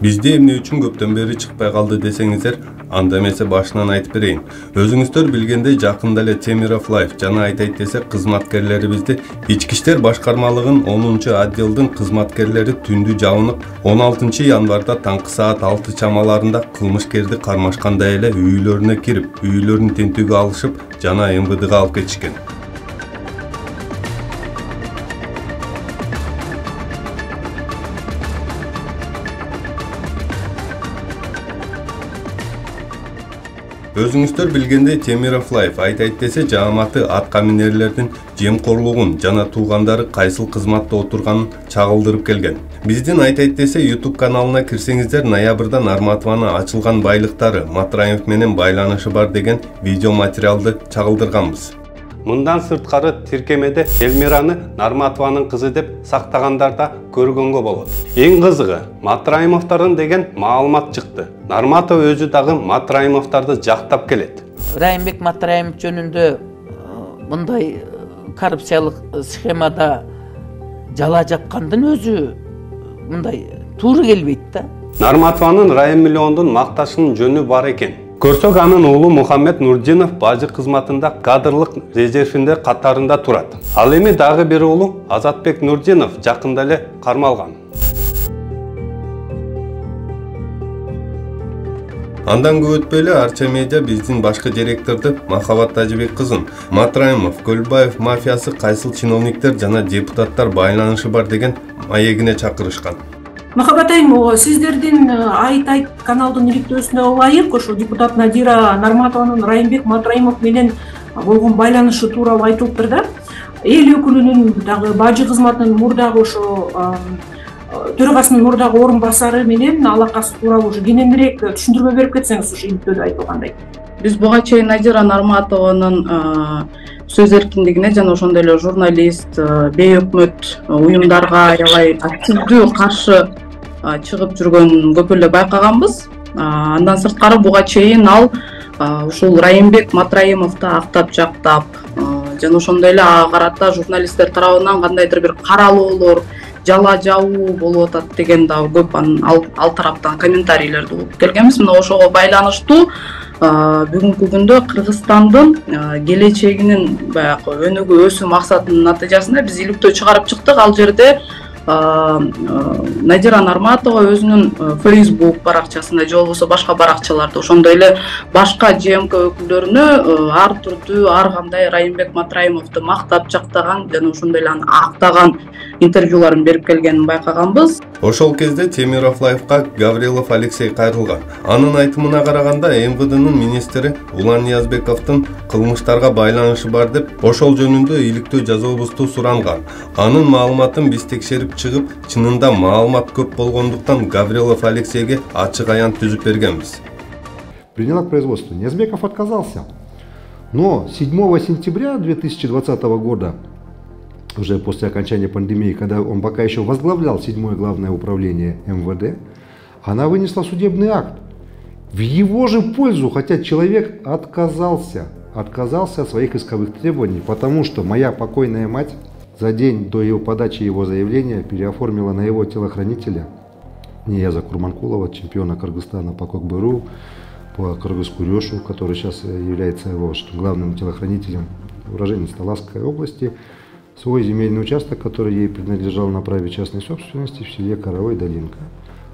Бизде эмне үчүн көптөн бери чыкпай калды десеңиздер, анда эмесе башынан айтып берейин. Өзүңүздөр билгендей жакында эле Темиров Лайф жана айтайт десе кызматкерлерибизди Ички иштер башкармалыгынын 10-отделдин кызматкерлери түндү жабынып, 16 январда таңкы саат 6 чамаларында кылмышкерди кармашкандай эле үйлөрүнө кирип, үйлөрүн тинтүүгө алышып жана МВДга алып кетишкен. Өзүңүздөр билгендей Темиров Лайф айтайт десе жааматы атка минерлердин жемкорлугун жана туугандары кайсыл кызматта отурганын чагылдырып келген. Биздин айтайт десе YouTube каналына кирсеңиздер, ноябрда Нарматованы ачылган байлыктары Матраев менен байланышы бар деген видео материалды чагылдырганбыз. Мындан сырткары тиркемеде Элмираны Нарматованын кызы деп сактагандарда көргөнгө болот. Эң кызыгы, Матраимовдордун деген маалымат чыкты. Нарматов өзү дагы Матраимовдорду жактап келет. Райымбек Матраимов жөнүндө мындай коррупциялык схемада жала жапкандын өзү мындай туура келбейт да. Нарматованын Райым миллиондун макташынын жөнү бар экен. Көрсөк, анын уулу Мухаммед Нурдинов бажы кызматында кадрлык резервинде катарында турат. Ал эми дагы бир уулу Азатбек Нурдинов жакында эле кармалган. Андан көп өтпөй эле Арча медиа биздин башкы директорду Махабат Тажибек кызын Матраимов, Көлбаев мафиясы кайсыл чиновниктер жана депутаттар байланышы бар деген маегине чакырышкан. Махабат айым, сиздердин айт каналдын иликтөөсүнө ылайык ошо депутат Надира Нарматованын Райымбек Матраимов менен болгон байланышы тууралуу айтылыптыр да. Эл өкүлүнүн дагы бажы кызматынын мурдагы ошо төрагасынын мурдагы орун басары менен алакасы тууралуу ушу кененирээк түшүндүрмө берип кетсеңиз, ушу иликтөөдө айтылгандай. Биз буга чейин Надира Нарматованын сөз эркиндигине жана ошондой эле журналист, бейөкмөт уюмдарга аябай активдүү каршы чыгып жүргөнүн көп эле байкаганбыз. Андан сырткары буга чейин ал ушул Райымбек Матраимовду актап жактап жана ошондой эле ага карата журналисттер тарабынан кандайдыр бир каралоолор, жала жабуу болуп атат деген дагы көп ал тараптан комментарийлерди угуп келгенбиз. Мына ошого байланыштуу бүгүнкү күндө Кыргызстандын келечегинин баягы өнүгүү өсүү максатынын натыйжасында биз иликтөө чыгарып чыктык. Ал жерде Надира Нарматова өзүнүн Facebook баракчасында же болбосо башка баракчаларда ошондой эле башка ЖМК өкүлдөрүнө ар түрдүү ар кандай Райымбек Матраимовду мактап жактаган жана ошондой эле аны актаган интервьюларын берип келгенин байкаганбыз. Ошол кезде Темиров Лайфка Гаврилов Алексей кайрылган. Анын айтымына караганда МВДнын министри Улан Ниязбековдун кылмыштарга байланышы бар деп ошол жөнүндө иликтөө жазуубузду суранган. Анын маалыматын биз текшерип чыгып, чынында маалымат көп болгондуктан Гаврилов Алексейге ачык аян түзүп бергенбиз. Приняла к производству. Ниязбеков отказался. Но 7 сентября 2020 года, уже после окончания пандемии, когда он пока еще возглавлял 7-е главное управление МВД, она вынесла судебный акт в его же пользу, хотя человек отказался от своих исковых требований, потому что моя покойная мать за день до его подачи его заявления переоформила на его телохранителя Нияза Курманкулова, чемпиона Кыргызстана по кокберу, по кыргыз-курёшу, который сейчас является его главным телохранителем, уроженец Таласской области, свой земельный участок, который ей принадлежал на праве частной собственности в селе Коровой Долинка,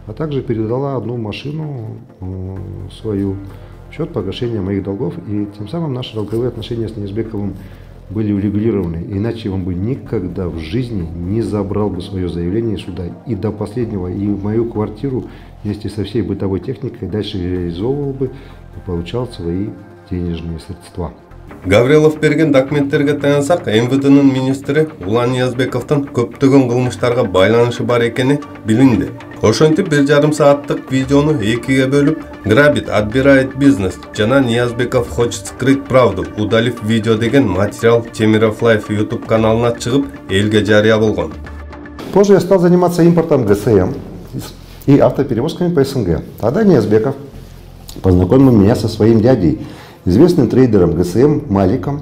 а также передала одну машину свою в счет погашения моих долгов, и тем самым наши долговые отношения с Ниязбековым были урегулированы, иначе он бы никогда в жизни не забрал бы свое заявление суда и до последнего, и мою квартиру вместе со всей бытовой техникой дальше реализовывал бы и получал свои денежные средства. Гаврилов берген документтерге таянсак, МВДнын министри Улан Ниязбековдун көптөгөн кылмыштарга байланышы бар экени билинди. Ошентип 1,5 сааттык видеону экиге бөлүп, грабит, отбирает бизнес жана Ниязбеков хочет скрыть правду, удалив видео деген материал Темиров Лайф YouTube каналына чыгып, элге жарыя болгон. Позже я стал заниматься импортом ГСМ и автоперевозками по СНГ. Тогда Ниязбеков познакомил меня со своим дядей, известным трейдером ГСМ Маликом,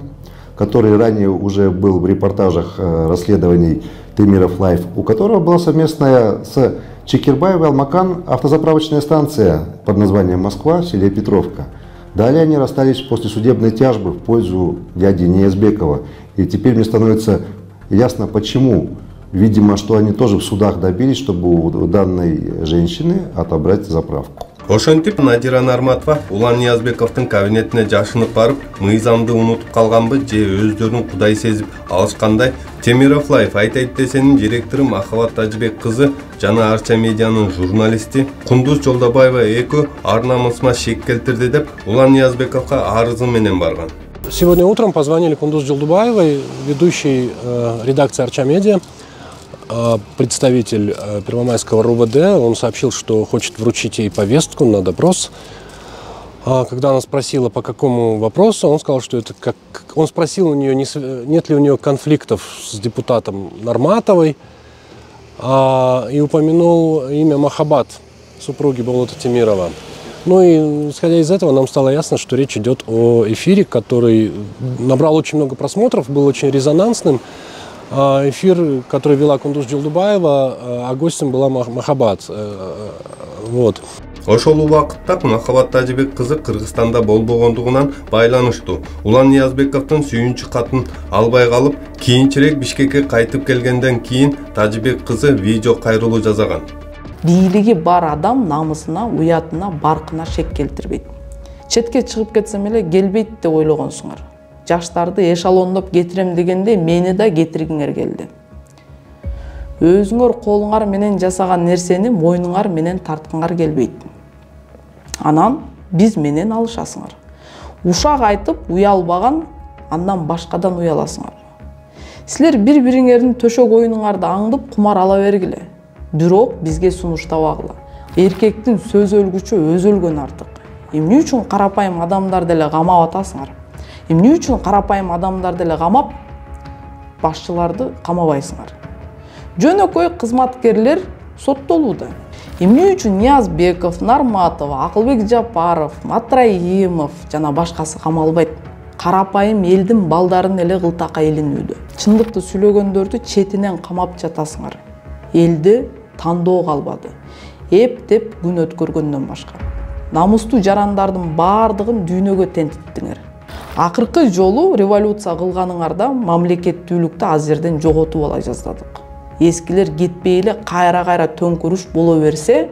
который ранее уже был в репортажах расследований Темиров Лайф, у которого была совместная с Чекербаев и Алмакан – автозаправочная станция под названием «Москва» в селе Петровка. Далее они расстались после судебной тяжбы в пользу дяди Ниязбекова. И теперь мне становится ясно, почему. Видимо, что они тоже в судах добились, чтобы у данной женщины отобрать заправку. Ошентип Надира Нарматова Улан Ниязбековдун кабинетине жашынып барып, мыйзамды унутуп калганбы же өздөрүн кудай сезип алышкандай. Темиров Лайф айтайт десенин директору Махабат Тажбек кызы жана Арча медианын журналисти Кундуз Жолдобаева экөө ар намысыма шек келтирди деп Улан Ниязбековго арызы менен барган. Сегодня утром позвонили Кундуз Жолдобаевой, ведущей редакции Арча медиа, представитель Первомайского РУВД. Он сообщил, что хочет вручить ей повестку на допрос. Когда она спросила, по какому вопросу, он сказал, что это как... Он спросил у нее, нет ли у нее конфликтов с депутатом Нарматовой, и упомянул имя Махабат, супруги Болота Темирова. Ну и, исходя из этого, нам стало ясно, что речь идет о эфире, который набрал очень много просмотров, был очень резонансным. Эфир, который вела Кундуз Жолдобаева, а гостем была Махабат. Вот. Ошол убакытта Махабат Тажбек кызы Кыргызстанда болбогондугунан байланыштуу. Улан Ниязбековдун сүйүнчү катын албай калып, кийинчерээк Бишкекке кайтып келгенден кийин Тажбек кызы видео кайрылуу жасаган. Бийлиги бар адам намысына, уятына, баркына шек келтирбейт. Четке чыгып кетсем эле келбейт деп ойлогонсуңар. Жаштарды эшалондоп кетирем дегенде мени да кетиргиңер келди. Өзүңөр колуңар менен жасаган нерсени мойнуңар менен тарткыңар келбейт. Анан биз менен алышасыңар. Ушак айтып уялбаган, андан башкадан уяласыңар. Силер бири-бириңердин төшөк оюнуңарды аңдып кумар ала бергиле. Бирок бизге сунуштабагыла. Эркектин сөз өлгүчө өзү өлгөн артык. Эмне үчүн карапайым адамдарды эле камап атасыңар? Эмне үчүн карапайым адамдарды эле камап, башчыларды камабайсыңар? Жөнөкөй кызматкерлер соттолууда. Эмне үчүн Ниязбеков, Нарматова, Акылбек Жапаров, Матраимов жана башкасы камалбайт? Карапайым элдин балдарын эле кылтакка илинүүдө. Чындыкты сүйлөгөндөрдү четинен камап жатасыңар. Элди тандоо калбады. Эптеп күн өткөргөндөн башка. Намустуу жарандардын баардыгын дүйнөгө тентиттиңер. Акыркы жолу революция кылганыңарда мамлекеттүүлүктү аз жерден жоготуп ала жаздадык. Эскилер кетпей эле кайра-кайра төңкөрүш боло берсе,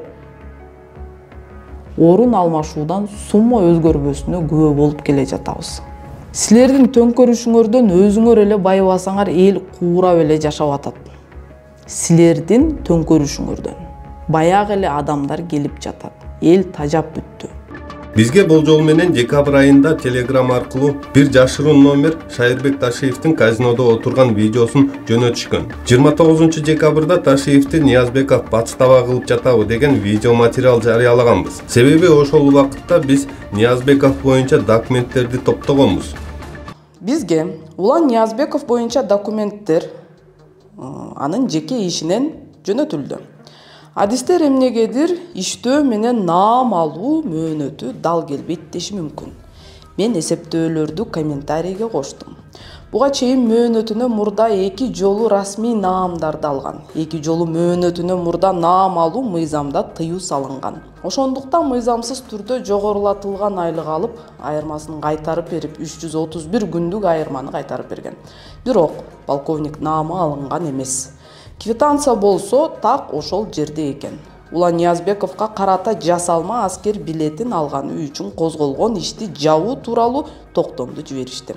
орун алмашуудан сумма өзгөрбөсүнө күбө болуп келе жатабыз. Силердин төңкөрүшүңөрдөн өзүңөр эле байыбасаңар, эл куурап эле жашап атат. Силердин төңкөрүшүңөрдөн баягы эле адамдар келип жатат. Эл тажап бүттү. Бизге болжол менен декабрь айында Telegram аркылуу бир жашыруун номер Шайырбек Ташиевдин казинодо отурган видеосун жөнөтүшкөн. 29 декабрда Ташиевди Ниязбеков батыстаба кылып жатабы деген видео материал жарыялаганбыз. Себеби ошол убакытта биз Ниязбеков боюнча документтерди топтогонбуз. Бизге Улан Ниязбеков боюнча документтер анын жеке ишинен жөнөтүлдү. Адистер эмнегедир иштөө менен наам алуу мөөнөтү дал келбейт деши мүмкүн. Мен эсептөөлөрдү комментарийге коштум. Буга чейин мөөнөтүнө мурда 2 жолу расмий наамдарды алган. 2 жолу мөөнөтүнө мурда наам алуу мыйзамда тыюу салынган. Ошондуктан мыйзамсыз түрдө жогорулатылган айлык алып, айырмасын кайтарып берип 331 күндүк айырманы кайтарып берген. Бирок полковник наамы алынган эмес. Квитанция болсо так ошол жерде экен. Улан Ниязбековго карата жасалма аскер билетин алганы үчүн козголгон ишти жабуу тууралуу токтомду жиберишти.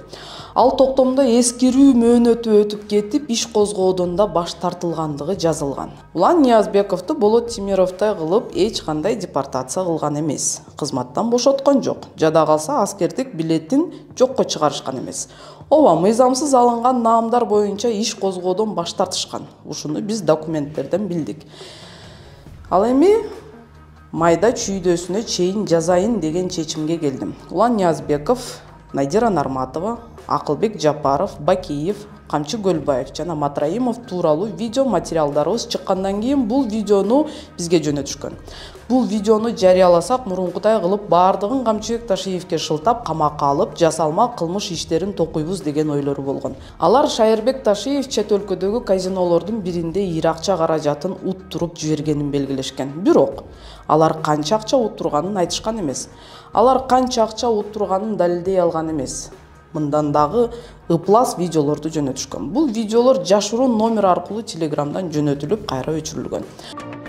Ал токтомдо эскирүү мөөнөтү өтүп кетип, иш козгоодон да баш тартылгандыгы жазылган. Улан Ниязбековду Болот Темировтой кылып эч кандай депортация кылган эмес. Кызматтан бошоткон жок. Жада калса аскердик билетин жокко чыгарышкан эмес. Ооба, мыйзамсыз алынган наамдар боюнча иш козгоодон баш тартышкан. Ушуну биз документтерден билдик. Ал эми майда чүйдөсүнө чейин жазайын деген чечимге келдим. Улан Ниязбеков, Надира Нарматова, Акылбек Жапаров, Бакиев, Камчы Көлбаев жана Матраимов тууралуу видео материалдарыбыз чыккандан кийин бул видеону бизге жөнөтүшкөн. Бул видеону жарыяласак мурункудай кылып баардыгын Камчыбек Ташиевке шылтап камакка алып, жасалма кылмыш иштерин токуйбуз деген ойлору болгон. Алар Шайырбек Ташиев чет өлкөдөгү казинолордун биринде иракча каражатын уттуруп жибергенин белгилешкен. Бирок алар канча акча уттурганын айтышкан эмес. Алар канча акча уттурганын далилдей алган эмес. Мындан дагы ыплас видеолорду жөнөтүшкөн. Бул видеолор жашыруу номер аркылуу Телеграмдан жөнөтүлүп, кайра өчүрүлгөн.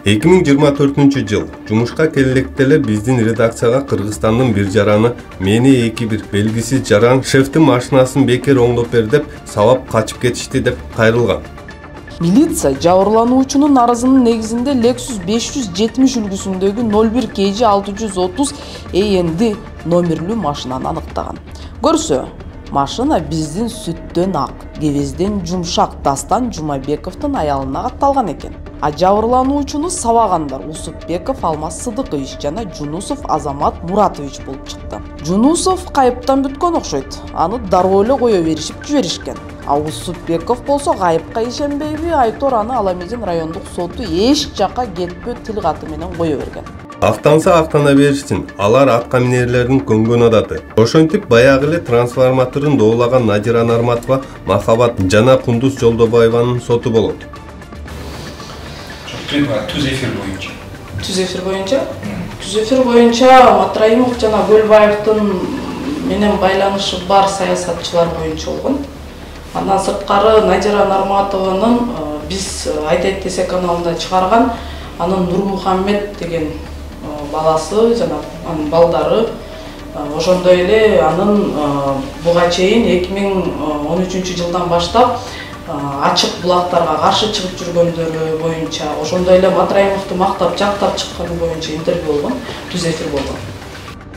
2024 жыл жумушка келелекте эле биздин редакцияга Кыргызстандын бир жараны мени 2-1 белгисиз жаран шефтин машинасын бекер оңдоп бер деп сабап качып кетишти деп кайрылган. Милиция жабырлануучунун арызынын негизинде Lexus 570 үлгүсүндөгү 01 KG 630 END номерлүү машинаны аныктаган. Көрсө, машина биздин сүттөн ак, кебезден жумшак Дастан Жумабековдун аялына катталган экен. А жабырлануучуну сабагандар Усупбеков Алмаз Сыдыкович жана Жунусов Азамат Муратович болуп чыкты. Жунусов кайыптан бүткөн окшойт. Аны дароо эле кое беришип жиберишкен. А Усупбеков болсо кайыпка ишенбейби, Айтор аны Ала Медин райондук соту эч жакка кетпөө тил каты менен кое берген. Актанса актана беришсин, алар атка минерлердин көнгөн адаты. Ошентип баягы эле трансформаторун доолаган Надира Нарматова Махабат жана Кундуз Жолдобаеванын соту болот. Түз эфир боюнча. Түз эфир боюнча? Түз эфир боюнча Матраимов жана Гөлбаевдин менен байланышы бар саясатчылар боюнча болгон. Андан сырткары Надира Нарматованын биз айтайт десе каналында чыгарган, анын Нурмухаммед деген баласы жана анын балдары, ошондой эле анын буга чейин 2013 жылдан баштап ачык булактарга каршы чыгып жүргөндөрү боюнча, ошондой эле Матраимовду мактап жактап чыкканы боюнча интервью болгон, түз эфир болгон.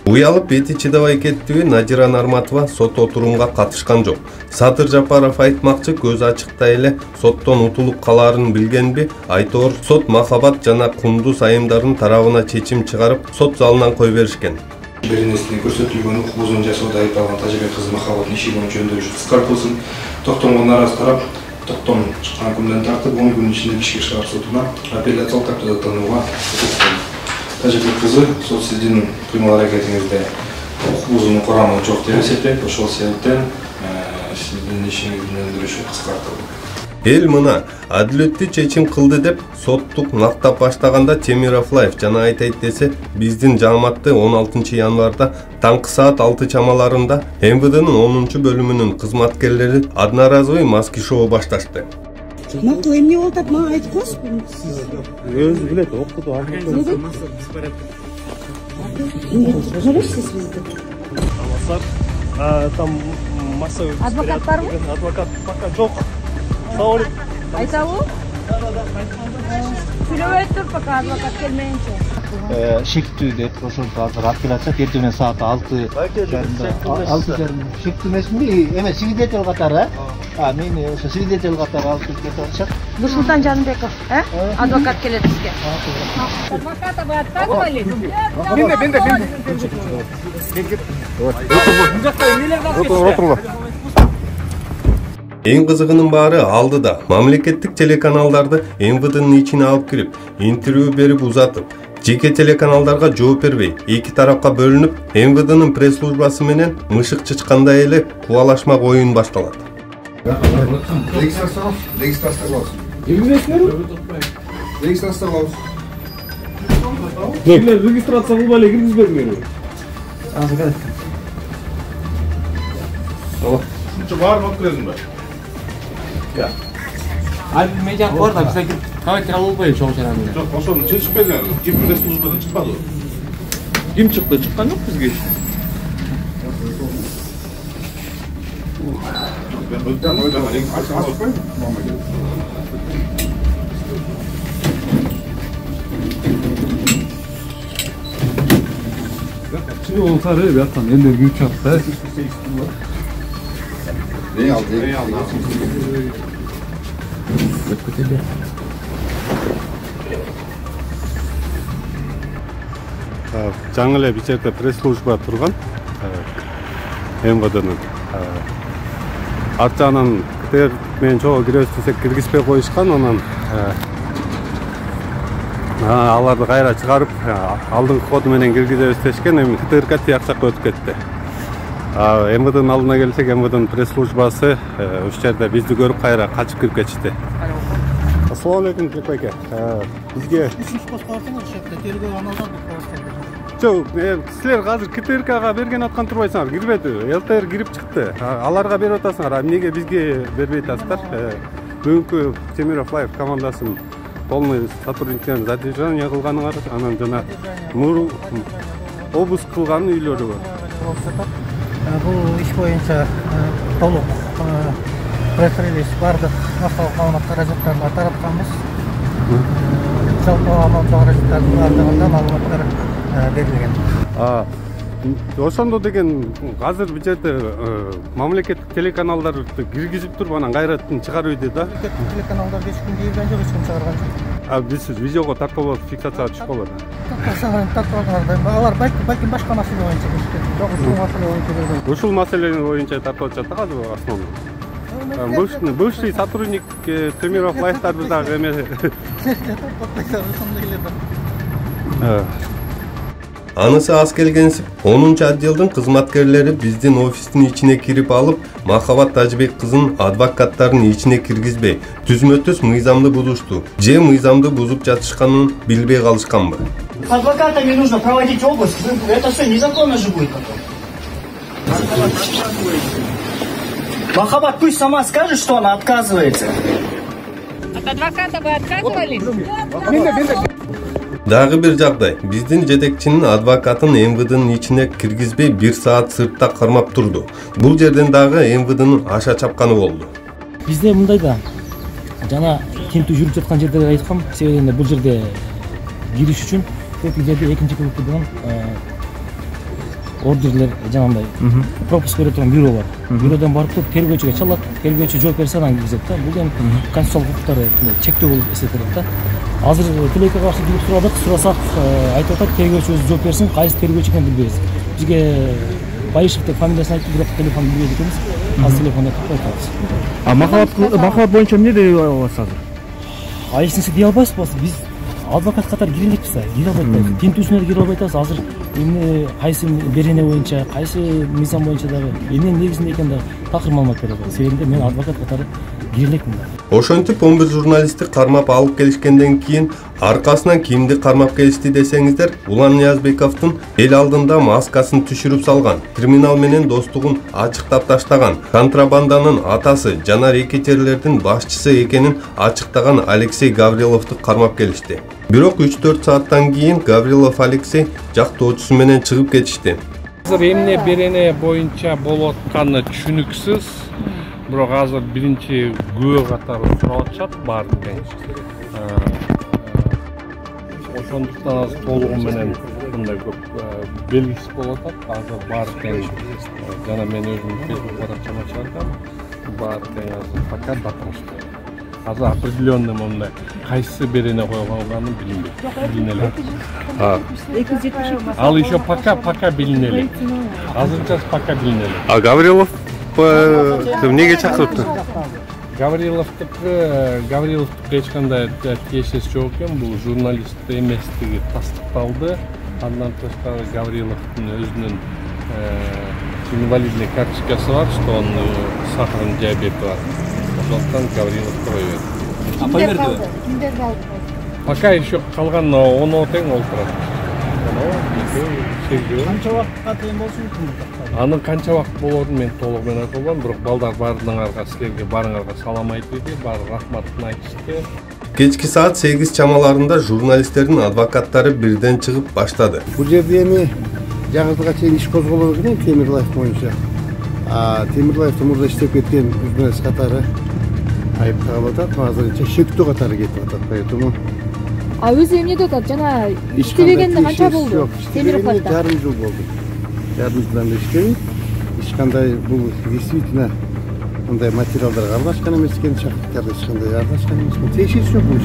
Уялып бети чыдабай кеттиби Надира Нарматова сот отурумга катышкан жок. Садыр Жапаров айтмакчы, көз ачыктай эле соттон утулуп калаарын билгенби, Айтор сот Махабат жана Кундуз айымдарынын тарабына чечим чыгарып, сот залынан кой беришкен. Бир нерсени көрсөтүлгөн укугун жасоодо айыпталган Тажибек кызы Махабаттын иши боюнча өндүрүш кыскартылсын. Токтомго наразы тарап, токтом чыккан күндөн тартып 10 күн ичинде Бишкек шаар сотуна апелляциялык тартипта танууга өтүлгөн. Тажибек кызы, сот сиздин кыймыл аракетиңизде укук бузуунун курамы жок деп эсептейт, ошол себептен сиздин ишиңиздин өндүрүшү кыскартылды. Эл мына адилеттүү чечим кылды деп соттук мактап баштаганда Темиров Лайф жана айтайт десе биздин жааматты 16 январда таңкы саат 6 чамаларында МВДнын 10 бөлүмүнүн кызматкерлери одноразовый маски шоу башташты. Макул эмне болуп атат, мага айтып коесузбу? Өзү билет, окуду. Жарышсыз бизди. Там масса адвокат барбы? Адвокат пока жок. Саулик. Айтабы? Сүйлөбөй тур пока адвокат келмейинче. Шектүү деп ошентип азыр апелляция эртең менен саат 6:30. Шектүү эмесми? Эмес, свидетель катары, мени ошо свидетель катары алып келип атышат. Нурсултан Жанбеков, адвокат келет бизге. Адвоката вы отказывали? Эң кызыгынын баары алдыда мамлекеттик телеканалдарды МВДнын ичине алып кирип, интервью берип узатып, жеке телеканалдарга жооп бербей, эки тарапка бөлүнүп, МВДнын пресс-службасы менен мышык чычкандай эле кубалашма оюн башталат. Регистрация кылбай эле киргизбедиңер. Баарын алып келесиң ба? Мен жак бар да бизге кабатер алып коюп чогушан. Жок, ошону чечишпедиңер. Ким пресс-службадан чыкпады? Ким чыкты? Чыккан жок бизге. Чыгып болса эле бияктан элдер күйүп чыгат да. Жаңы эле бичерде пресс-служба турган МВДнын. Арт жагынан КТР менен чогуу киребиз десек киргизбей коюшкан, анан аларды кайра чыгарып алдыңкы коду менен киргизебиз дешкен. Эми КТРК тияк жакка өтүп кетти. МВДнын алдына келсек, МВДнын пресс-службасы ушул жерде бизди көрүп кайра качып кирип кетишти. Assalamu alaikum Tilek aka. Bizga тергөө аналдан силер азыр КТРКга берген аткан турбайсыңар, кирбеди. ЛТР кирип чыкты. Аларга берип атасыңар, эмнеге бизге бербей атасыздар? Бүгүнкү Темиров Лайв командасынын полный сотрудниктерин задержание кылганыңар, анан жана обыск кылган үйлөрү бар. Бул иш боюнча толук пресс-релиз бардык массалык маалымат каражаттарына таратканбыз. Жалпы маалымат каражаттарынын бардыгында маалыматтар берилген. Ошондо деген азыр бул жерде мамлекеттик телеканалдарды киргизип туруп анан кайраттын чыгарып ийди да. Мамлекеттик телеканалдар эч ким кирген жок, эч ким чыгарган жок. Биз видеого тартып фиксацияга түшүп калат. Алар балким башка маселе боюнча киришти. Жок, ушул маселе боюнча кирген. Ушул маселе боюнча тартып атышат да азыр основной. Бывший сотрудник Темиров Лайфтарды дагы эме. Анысы аз келгенсип 10-чу отделдин кызматкерлери биздин офистин ичине кирип алып, Махабат Тажбек кызын адвокаттардын ичине киргизбей, түзмө-түз мыйзамды бузушту. Же мыйзамды бузуп жатышканын билбей калышканбы? Адвокатами нужно проводить обыск, это все незаконно же будет потом. Махабат пусть сама скажет, что она отказывается. От адвоката вы отказывались? Дагы бир жагдай, биздин жетекчинин адвокатын МВДнын ичине киргизбей 1 саат сыртта кармап турду. Бул жерден дагы МВДнын аша чапканы болду. Бизде мындай да жана тинтүү жүрүп жаткан жерде айткам, себеби бул жерде кириш үчүн көп жерде экинчи группадан ордерлер жанагындай пропуск бере турган бюро бар. Бюродан барып туруп тергөөчүгө чалат, тергөөчү жооп берсе анан киргизет да. Бул эми конституциялык укуктары чектөө болуп эсептелет да. Азыр Тилекке каршы кирип сурадык, сурасак айтып атат, тергөөчү өзү жооп берсин, кайсы тергөөчү экенин билбейбиз. Бизге Байышев деп фамилиясын айтты, бирок телефонун билбейт экенбиз. Азыр телефонду айтып атабыз. Махабат боюнча эмне деп аласыз азыр? Эч нерсе дей албайсыз, биз адвокат катары кире элекпиз, кире албайбыз. Тинтүүсүнө кире албай атабыз. Азыр эмне кайсы берене боюнча, кайсы мыйзам боюнча дагы эмненин негизинде экен дагы такыр маалымат бере албайбыз. Себеби мен адвокат катары кире элекмин. Ошентип 11 журналистти кармап алып келишкенден кийин аркасынан кимди кармап келишти десеңиздер, Улан Ниязбековдун эл алдында маскасын түшүрүп салган, криминал менен достугун ачыктап таштаган, контрабанданын атасы жана рекетерлердин башчысы экенин ачыктаган Алексей Гавриловду кармап келишти. Бирок 3-4 сааттан кийин Гаврилов Алексей жактоочусу менен чыгып кетишти. Азыр эмне берене боюнча болуп атканы түшүнүксүз. Бирок азыр биринчи күбө катары сурап атышат баардык тең. Ошондуктан азыр толугу менен мындай көп белгисиз болуп атат. Азыр баардык тең жана мен өзүм Facebook баракчама чыгардым. Баардык тең азыр пока допрошто. Азыр определенный мындай кайсы берене койгонун билинбейт. Ал еще пока билинели. Азырча пока билинели. А Гаврилов эмнеге чакырыптыр? Гавриловдуку эч кандай тиешеси жок экен. Бул журналист эместиги тастыкталды. Андан тышкары Гавриловдун өзүнүн инвалидный карточкасы бар, что он сахарный диабети бар. Ошондуктан Гавриловду койбойт. Кимдерди алып? Пока еще калган 10 тең олтурат. Канча убакытка тең болсун мүмкүн? Анын канча убакыт болоорун мен толук менен айта албайм, бирок балдар баарыңарга силерге барыңарга салам айтып иди, баары рахматын айтышты. Кечки саат 8 чамаларында журналисттердин адвокаттары бирден чыгып баштады. Бул жерде эми жаңыртыга чейин иш козголгон экен Темирлаев боюнча. Темирлаевдин мурда иштеп кеткен журналист катары айыпталып атат, азырынча шектүү катары кетип атат, поэтому өзү эмне деп атат? Жана иштебегенде канча болду? Темирлаевда жарым жыл болду. Жарым жылдан бери иштебейм. Эч кандай бул действительно мындай материалдарга аралашкан эмес экен, шаардыктарда эч кандай аралашкан эмес экен. Тиешеси жок бул иш.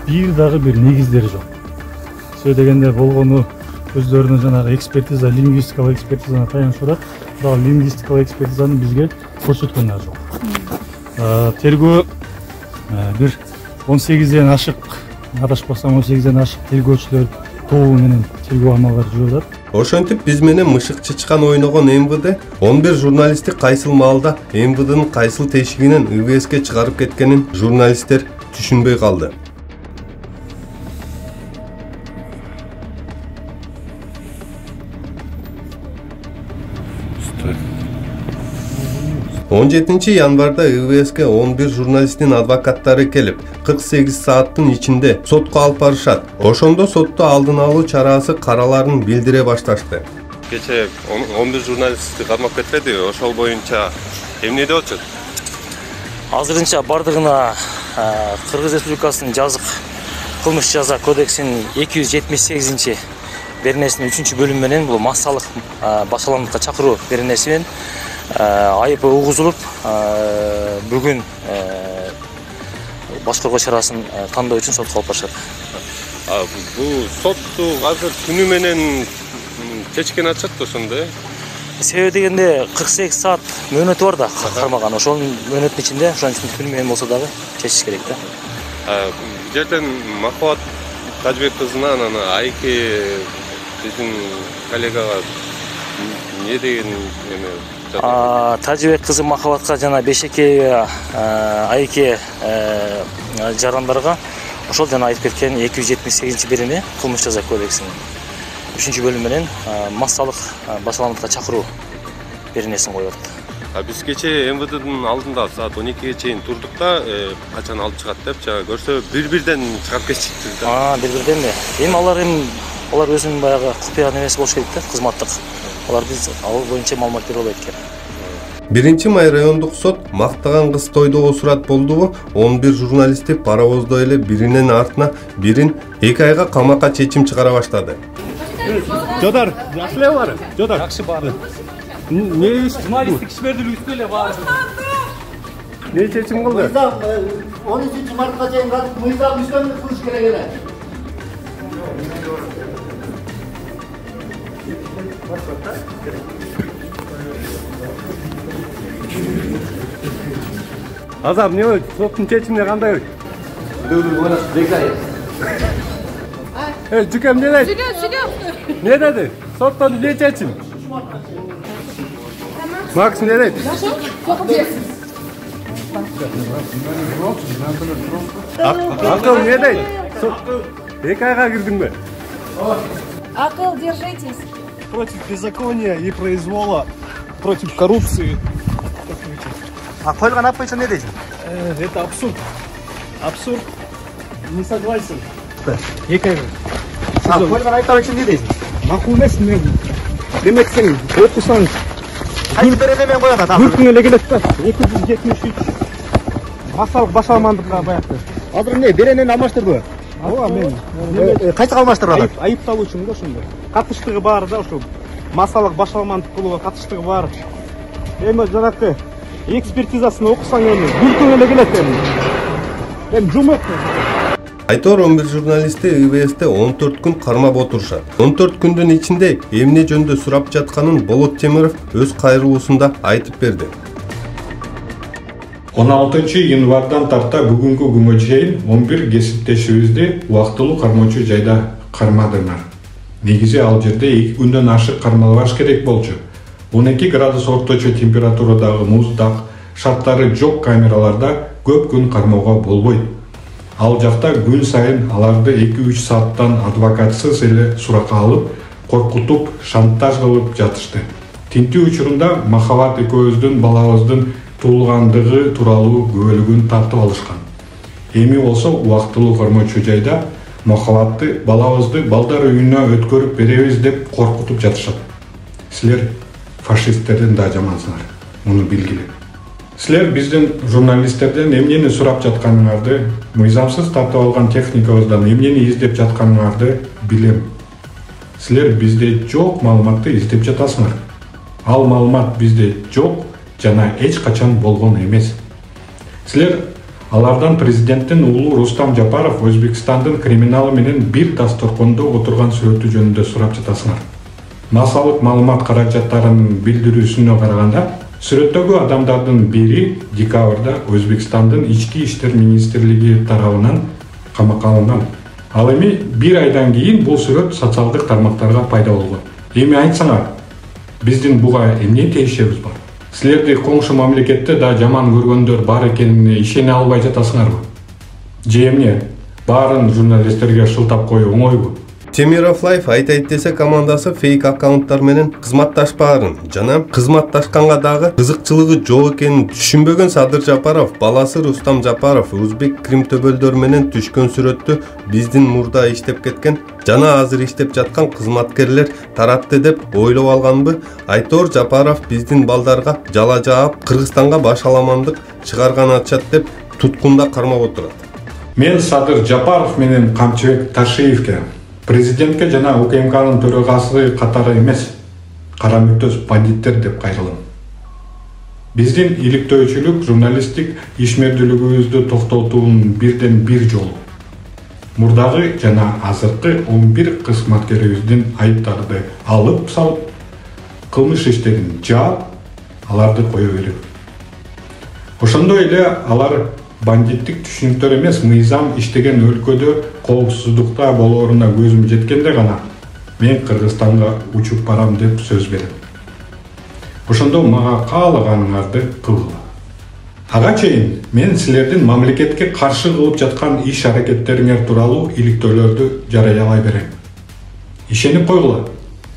Бир дагы бир негиздери жок. Сөз дегенде болгону өздөрүнүн жанагы экспертиза, лингвистикалык экспертизаны таянышат. Дагы лингвистикалык экспертизаны бизге көрсөткөндөр жок. Тергөө бир 18ден ашык адашпасам 18-ден ашык тергөөчүлөр тобу менен тергөө амалдары жүрүп атат. Ошентип биз менен мышык чычкан ойногон МВД 11 журналистти кайсыл маалда МВДнын кайсыл тешигинен ИВСке чыгарып кеткенин журналисттер түшүнбөй калды. 17 январда ИВСке 11 журналисттин адвокаттары келип, 48 сааттын ичинде сотко алып барышат. Ошондо сотто алдын алуу чарасы караларын билдире башташты. Кече 11 журналистти кармап кетпеди, ошол боюнча эмне деп атышат? Азырынча бардыгына Кыргыз Республикасынын жазык кылмыш жаза кодексинин 278 беренесинин 3-бөлүмү менен бул массалык башаламдыкка чакыруу беренеси менен айып угузулуп, бүгүн баш коргоо чарасын тандоо үчүн сотко алып барышат. Бул сотту азыр күнү менен кечкен атышат да ошондо. Себеби дегенде 48 саат мөөнөтү бар да кармаган. Ошонун мөөнөтүнүн ичинде ошон үчүн күнү менен болсо дагы чечиш керек да. Жерден Махабат Тажбек кызына анан Айке биздин коллегага не деген эме Тажбек кызы Махабатка жана Бешекеевге Айке жарандарга ошол жана айтып кеткен 278 берене кылмыш жаза кодексинин 3-бөлүмү менен массалык башаламдыкка чакыруу беренесин коюп атат. Биз кече МВДдин алдында саат 12ге чейин турдук да, качан алып чыгат деп, көрсө бир-бирден чыгарып кетишти да. Бир-бирден да. Алар өзүнүн баягы купуя немеси болуш керек да, кызматтык. Алар биз ал боюнча маалымат бере албайт экен. 1-май райондук сот мактаган кыз тойдо осурат болдубу 11 журналистти паровоздо эле биринин артына бирин 2 айга камакка чечим чыгара баштады. Жодар, жакшы эле бар. Жодар. Жакшы барды. Не журналисттик ишмердүүлүк үстү эле бар. Не чечим кылды? 13-мартка чейин катып мыйзам иштемди кылыш керек эле. Азап, не болду? Соттун чечими кандай? Жукем не dedi? Ne dedi? Sottun ne çeçim? Max ne dedi? Akıl ne dedi? Ekaya girdin mi? Акыл, держитесь. Против беззакония и произвола, против коррупции. А Кольган Апайча не дейсің? Это абсурд. Абсурд. Не согласен. Екай. А Кольган Апайча не дейсің? Мақұл емес мен. Демек сен оқысаң. Қайсы беренемен қояды адам? Бүркің еле келеді да. 273. Масалық башаламандыққа баяқты. Адыр не? Беренені алмаштырды? Ооба мен. Қайсыға алмаштырады? Айыпталуучумун да ошондо. Катыштыгы бар да ошо. Масалык башаламандык кылууга катыштыгы бар. Эми жанакы экспертизасын окусаң эми бүркүң эле келет эми. Эми жумак. Айтор 11 журналисти ИВСте 14 күн кармап отурушат. 14 күндүн ичинде эмне жөндө сурап жатканын Болот Темиров өз кайрылуусунда айтып берди. 16 январдан тарта бүгүнкү күнгө чейин 11 кесиптешибизди убактылуу кармоочу жайда кармадыңар. Негизи ал жерде 2 күндөн ашык кармалбаш керек болчу. 12 градус орточо температурадагы муздак шарттары жок камераларда көп күн кармоого болбойт. Ал жакта күн сайын аларды 2-3 сааттан адвокатсыз эле суракка алып, коркутуп, шантаж кылып жатышты. Тинтүү учурунда Махабат экөөбүздүн балабыздын туулгандыгы тууралуу күбөлүгүн тартып алышкан. Эми болсо убактылуу кармоочу жайда Махабатты балабызды балдар үйүнө өткөрүп беребиз деп коркутуп жатышат. Силер фашисттердин да жамансыңар. Муну билгиле. Силер биздин журналисттерден эмнени сурап жатканыңарды, мыйзамсыз тартып алган техникабыздан эмнени издеп жатканыңарды билем. Силер бизде жок маалыматты издеп жатасыңар. Ал маалымат бизде жок жана эч качан болгон эмес. Силер алардан президенттин уулу Рустам Жапаров Өзбекстандын криминалы менен бир дасторкондо отурган сүрөтү жөнүндө сурап жатасыңар. Масалык маалымат каражаттарынын билдирүүсүнө караганда, сүрөттөгү адамдардын бири декабрда Өзбекстандын ички иштер министрлиги тарабынан камакка алынган. Ал эми бир айдан кийин бул сүрөт социалдык тармактарга пайда болгон. Эми айтсаңар, биздин буга эмне тиешебиз бар? Силерди коңшу мамлекетте да жаман көргөндөр бар экенине ишене албай жатасыңарбы? Же эмне? Баарын журналисттерге шылтап коюу оңойбу? Темиров Лайф айтайт десе командасы фейк аккаунттар менен кызматташпаарын жана кызматташканга дагы кызыкчылыгы жок экенин түшүнбөгөн Садыр Жапаров баласы Рустам Жапаров өзбек Крим төбөлдөр менен түшкөн сүрөттү биздин мурда иштеп кеткен жана азыр иштеп жаткан кызматкерлер таратты деп ойлоп алганбы? Айтор Жапаров биздин балдарга жала жаап Кыргызстанга баш аламандык чыгарган атышат деп туткунда кармап отурат. Мен Садыр Жапаров менен Камчыбек Ташиевке президентке жана УКМКнын төрагасы катары эмес, кара мүктөс бандиттер деп кайрылам. Биздин иликтөөчүлүк, журналисттик ишмердүүлүгүбүздү токтотуунун бирден бир жолу. Мурдагы жана азыркы 11 кызматкерибиздин айыптарды алып салып, кылмыш иштерин жаап, аларды кое берүү. Ошондой эле алар бандиттик түшүнүктөр эмес, мыйзам иштеген өлкөдө коопсуздукта болооруна көзүм жеткенде гана мен Кыргызстанга учуп барам деп сөз берем. Ошондо мага каалаганыңарды кылгыла. Ага чейин мен силердин мамлекетке каршы кылып жаткан иш аракеттериңер тууралуу иликтөөлөрдү жарыялай берем. Ишенип койгула.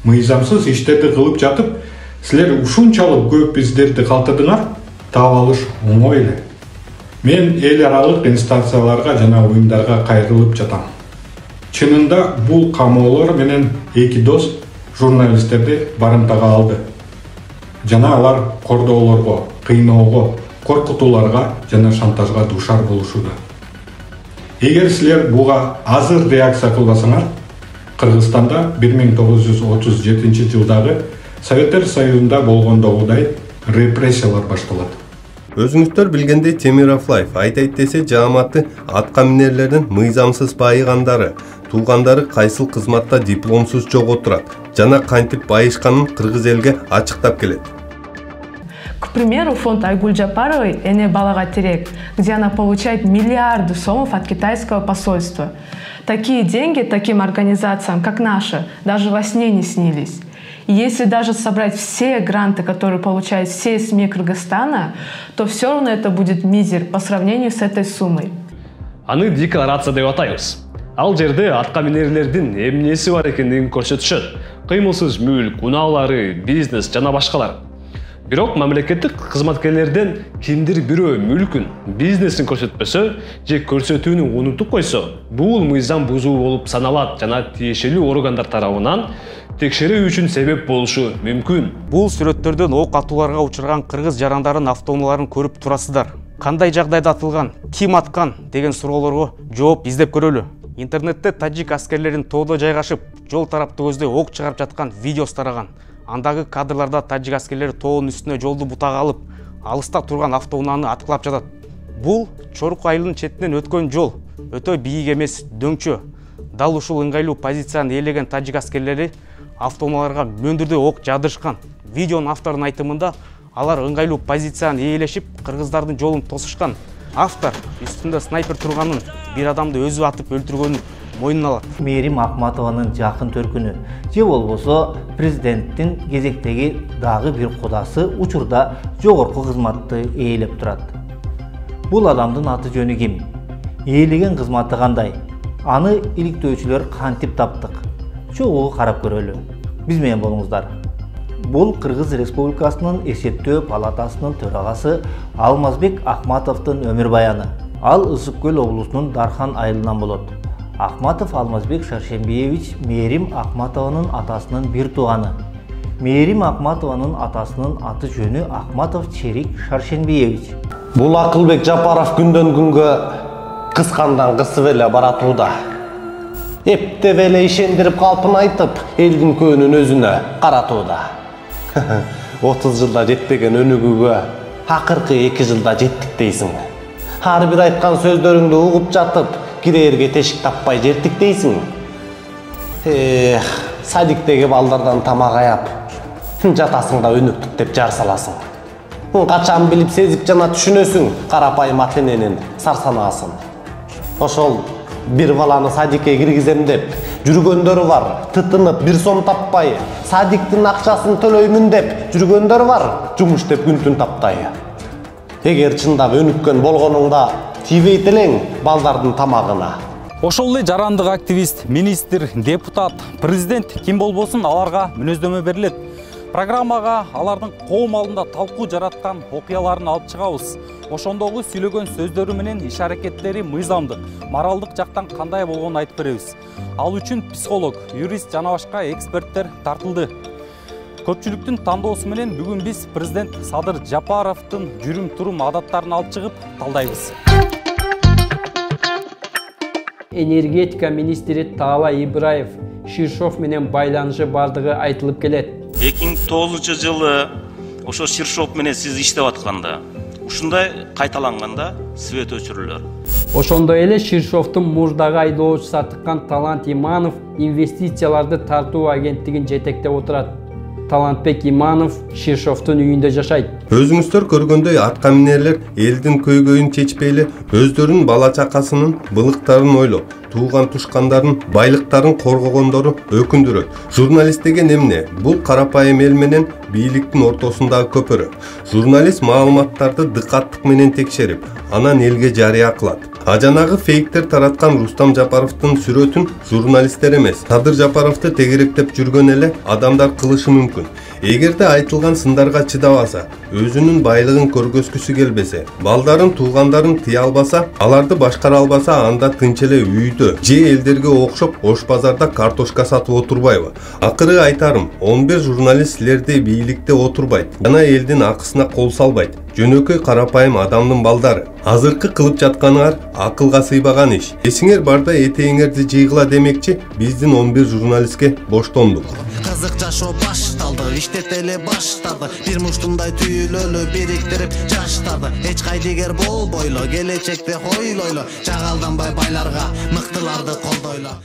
Мыйзамсыз иштерди кылып жатып, силер ушунчалык көп издерди калтырдыңар, таап алыш оңой эле. Мен эл аралык инстанцияларга жана уюмдарга кайрылып жатам. Чынында бул камоолор менен эки дос журналисттерди барымтага алды. Жана алар кордоолорго, кыйноого, коркутууларга жана шантажга дуушар болушууда. Эгер силер буга азыр реакция кылбасаңар, Кыргызстанда 1937 жылдагы Советтер Союзунда болгондогудай репрессиялар башталат. Өзүңүздөр билгендей Темиров Лайф айтайт десе жааматы атка минерлердин мыйзамсыз байыгандары, туугандары кайсыл кызматта дипломсуз жоготурат жана кантип байышканын кыргыз элге ачыктап келет. К примеру, фонд Айгуль Джапаровой «Эне балага терек», где она получает миллиарды сомов от китайского посольства. Такие деньги таким организациям, как наша, даже во сне не снились. И если даже собрать все гранты, которые получают все СМИ Кыргызстана, то все равно это будет мизер по сравнению с этой суммой. Аны декларация деп атайбыз. Ал жерде атка минерлердин эмнеси бар экендигин көрсөтүшөт. Кыймылсыз мүлк, унаалары, бизнес жана башкалар. Бирок мамлекеттик кызматкерлерден кимдир бирөө мүлкүн, бизнесин көрсөтпөсө же көрсөтүүнү унутуп койсо, бул мыйзам бузуу болуп саналат жана тиешелүү органдар тарабынан текшерүү үчүн себеп болушу мүмкүн. Бул сүрөттөрдөн ок атууларга учурган кыргыз жарандарын автоунааларын көрүп турасыздар. Кандай жагдайда атылган, ким аткан деген суроолорго жооп издеп көрөлү. Интернетте таджик аскерлерин тоодо жайгашып, жол тарапты көздөй ок чыгарып жаткан видеосы тараган. Андагы кадрларда таджик аскерлери тоонун үстүнө жолду бутага алып, алыста турган автоунааны аткылап жатат. Бул Чорук айылынын четинен өткөн жол, өтө бийик эмес, дөңчө. Дал ушул ыңгайлуу позицияны ээлеген таджик аскерлери автоунааларга мөндүрдөй ок жадырышкан. Видеонун авторунун айтымында алар ыңгайлуу позицияны ээлешип, кыргыздардын жолун тосушкан. Автор үстүндө снайпер турганын, бир адамды өзү атып өлтүргөнүн мойнуна алат. Мээрим Акматованын жакын төркүнү же болбосо президенттин кезектеги дагы бир кудасы учурда жогорку кызматты ээлеп турат. Бул адамдын аты жөнү ким? Ээлеген кызматы кандай? Аны иликтөөчүлөр кантип таптык? Чогуу карап көрөлү. Биз менен болуңуздар. Бул Кыргыз Республикасынын эсептөө палатасынын төрагасы Алмазбек Акматовдун өмүр баяны. Ал Ысык Көл облусунун Дархан айылынан болот. Акматов Алмазбек Шаршембиевич Мээрим Акматованын атасынын бир тууганы. Мээрим Акматованын атасынын аты жөнү Акматов Черик Шаршембиевич. Бул Акылбек Жапаров күндөн күнгө кыскандан кысып эле баратууда. Эптеп эле ишендирип калпын айтып, элдин көөнүн өзүнө каратууда. 30 жылда жетпеген өнүгүүгө акыркы 2 жылда жеттик дейсиң. Ар бир айткан сөздөрүңдү угуп жатып, кирээрге тешик таппай жеттик дейсиң. Садиктеги балдардан тамак аяп, жатасың да өнүктүк деп жар саласың. Качан билип сезип жана түшүнөсүң карапайым ата-эненин сарсанаасын. Ошол bir balаны садикке киргизем деп жүргөндөр бар. Тытынып бир сом таппай, садиктин акчасын төлөймүн деп жүргөндөр бар. Жумуш деп күн-түн таптай. Эгер чындап өнүккөн болгонуңда тийбейт элең балдардын тамагына. Ошол эле жарандык активист, министр, депутат, президент ким болбосун аларга мүнөздөмө берилет. Программага алардын коом алдында талкуу жараткан окуяларын алып чыгабыз. Ошондогу сүйлөгөн сөздөрү менен иш аракеттери мыйзамдык, моралдык жактан кандай болгонун айтып беребиз. Ал үчүн психолог, юрист жана башка эксперттер тартылды. Көпчүлүктүн тандоосу менен бүгүн биз президент Садыр Жапаровдун жүрүм-турум адаттарын алып чыгып талдайбыз. Энергетика министри Таалай Ибраев Ширшов менен байланышы бардыгы айтылып келет. 2009-жылы ошо Ширшов менен сиз иштеп атканда, ушундай кайталанганда свет өчүрүлөр. Ошондой эле Ширшовдун мурдагы айдоочусу атыккан Талант Иманов инвестицияларды тартуу агенттигин жетектеп отурат. Талантбек Иманов Ширшовдун үйүндө жашайт. Өзүңүздөр көргөндөй атка минерлер элдин көйгөйүн чечпей эле өздөрүнүн бала чакасынын былыктарын ойлоп, тууган тушкандарын, байлыктарын коргогондору өкүндүрөт. Журналист деген эмне? Бул карапайым эл менен бийликтин ортосундагы көпөрө. Журналист маалыматтарды дыкаттык менен текшерип, анан элге жарыя кылат. А жанагы фейктер тараткан Рустам Жапаровдун сүрөтүн журналисттер эмес, Садыр Жапаровду тегеректеп жүргөн эле адамдар кылышы мүмкүн. Эгерде айтылган сындарга чыдабаса, өзүнүн байлыгын көргөзгүсү келбесе, балдарын, туугандарын тыя албаса, аларды башкара албаса, анда тынч эле үйдө же элдерге окшоп ош базарда картошка сатып отурбайбы? Акыры айтарым, 11 журналист силерде бийликте отурбайт, жана элдин акысына кол салбайт. Жөнөкөй карапайым адамдын балдары. Азыркы кылып жатканыңар акылга сыйбаган иш. Эсиңер барда этегиңерди жыйгыла демекчи, биздин 11 журналистке боштондук. Кызык жашоо башталды, иштеп эле баштады. Бир муштундай түйүлөлү бириктирип жаштарды. Эч кайдыгер болбойлу, келечекте хойлойлу. Чагалданбай байларга, мыктыларды колдойлу.